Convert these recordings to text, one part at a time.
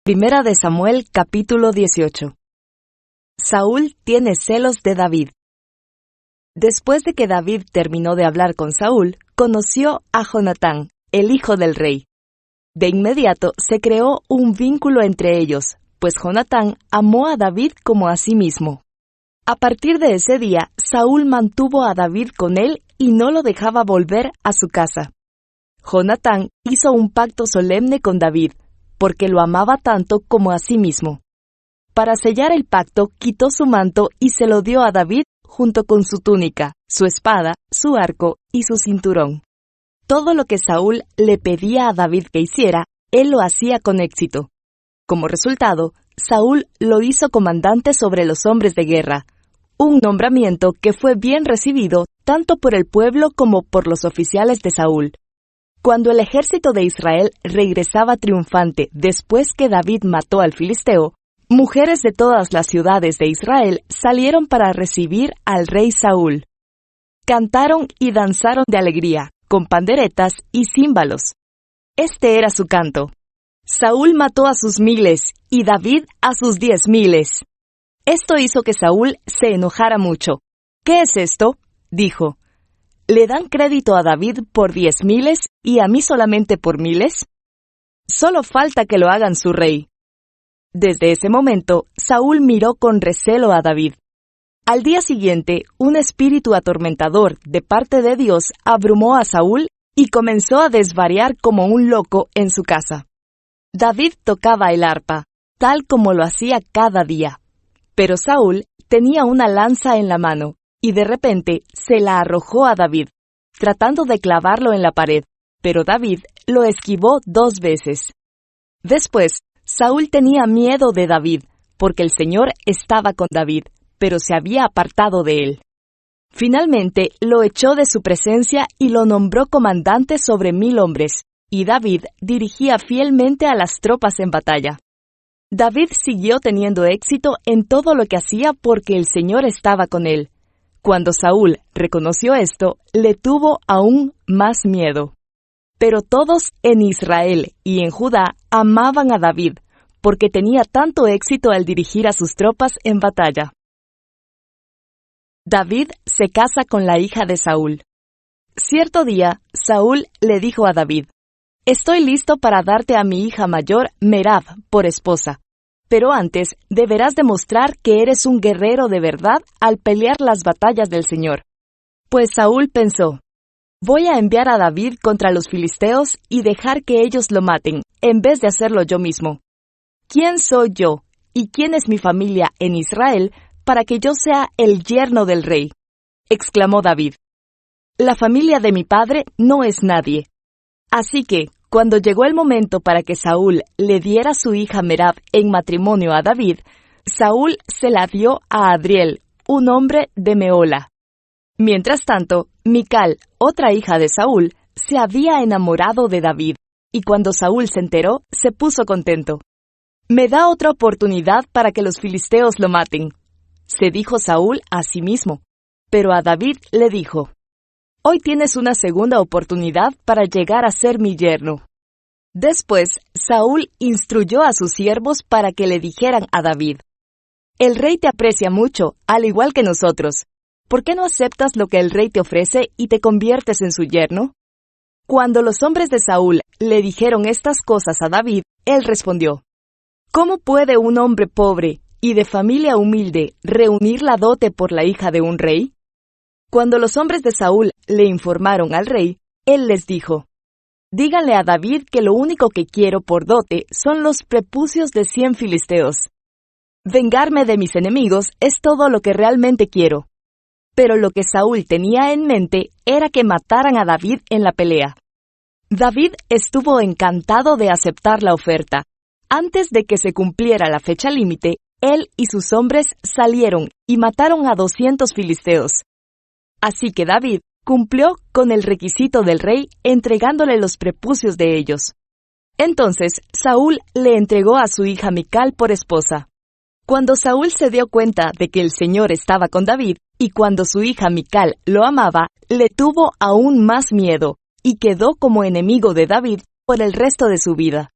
Primera de Samuel, capítulo 18. Saúl tiene celos de David. Después de que David terminó de hablar con Saúl, conoció a Jonatán, el hijo del rey. De inmediato se creó un vínculo entre ellos, pues Jonatán amó a David como a sí mismo. A partir de ese día, Saúl mantuvo a David con él y no lo dejaba volver a su casa. Jonatán hizo un pacto solemne con David, porque lo amaba tanto como a sí mismo. Para sellar el pacto, quitó su manto y se lo dio a David junto con su túnica, su espada, su arco y su cinturón. Todo lo que Saúl le pedía a David que hiciera, él lo hacía con éxito. Como resultado, Saúl lo hizo comandante sobre los hombres de guerra, un nombramiento que fue bien recibido tanto por el pueblo como por los oficiales de Saúl. Cuando el ejército de Israel regresaba triunfante después que David mató al filisteo, mujeres de todas las ciudades de Israel salieron para recibir al rey Saúl. Cantaron y danzaron de alegría, con panderetas y címbalos. Este era su canto: Saúl mató a sus miles y David a sus 10,000. Esto hizo que Saúl se enojara mucho. ¿Qué es esto?, dijo. ¿Le dan crédito a David por 10,000 y a mí solamente por 1,000? Solo falta que lo hagan su rey. Desde ese momento, Saúl miró con recelo a David. Al día siguiente, un espíritu atormentador de parte de Dios abrumó a Saúl y comenzó a desvariar como un loco en su casa. David tocaba el arpa, tal como lo hacía cada día. Pero Saúl tenía una lanza en la mano, y de repente se la arrojó a David, tratando de clavarlo en la pared, pero David lo esquivó 2 veces. Después, Saúl tenía miedo de David, porque el Señor estaba con David, pero se había apartado de él. Finalmente, lo echó de su presencia y lo nombró comandante sobre 1,000 hombres, y David dirigía fielmente a las tropas en batalla. David siguió teniendo éxito en todo lo que hacía porque el Señor estaba con él. Cuando Saúl reconoció esto, le tuvo aún más miedo. Pero todos en Israel y en Judá amaban a David, porque tenía tanto éxito al dirigir a sus tropas en batalla. David se casa con la hija de Saúl. Cierto día, Saúl le dijo a David: «Estoy listo para darte a mi hija mayor, Merab, por esposa. Pero antes deberás demostrar que eres un guerrero de verdad al pelear las batallas del Señor». Pues Saúl pensó: «Voy a enviar a David contra los filisteos y dejar que ellos lo maten, en vez de hacerlo yo mismo. ¿Quién soy yo y quién es mi familia en Israel para que yo sea el yerno del rey?», exclamó David. «La familia de mi padre no es nadie». Así que, cuando llegó el momento para que Saúl le diera su hija Merab en matrimonio a David, Saúl se la dio a Adriel, un hombre de Mehola. Mientras tanto, Mical, otra hija de Saúl, se había enamorado de David, y cuando Saúl se enteró, se puso contento. «Me da otra oportunidad para que los filisteos lo maten», se dijo Saúl a sí mismo. Pero a David le dijo: «Hoy tienes una segunda oportunidad para llegar a ser mi yerno». Después, Saúl instruyó a sus siervos para que le dijeran a David: «El rey te aprecia mucho, al igual que nosotros. ¿Por qué no aceptas lo que el rey te ofrece y te conviertes en su yerno?». Cuando los hombres de Saúl le dijeron estas cosas a David, él respondió: «¿Cómo puede un hombre pobre y de familia humilde reunir la dote por la hija de un rey?». Cuando los hombres de Saúl le informaron al rey, él les dijo: «Díganle a David que lo único que quiero por dote son los prepucios de 100 filisteos. Vengarme de mis enemigos es todo lo que realmente quiero». Pero lo que Saúl tenía en mente era que mataran a David en la pelea. David estuvo encantado de aceptar la oferta. Antes de que se cumpliera la fecha límite, él y sus hombres salieron y mataron a 200 filisteos. Así que David cumplió con el requisito del rey entregándole los prepucios de ellos. Entonces Saúl le entregó a su hija Mical por esposa. Cuando Saúl se dio cuenta de que el Señor estaba con David, y cuando su hija Mical lo amaba, le tuvo aún más miedo, y quedó como enemigo de David por el resto de su vida.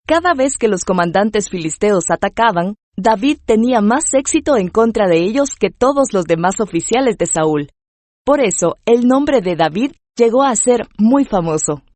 Cada vez que los comandantes filisteos atacaban, David tenía más éxito en contra de ellos que todos los demás oficiales de Saúl. Por eso, el nombre de David llegó a ser muy famoso.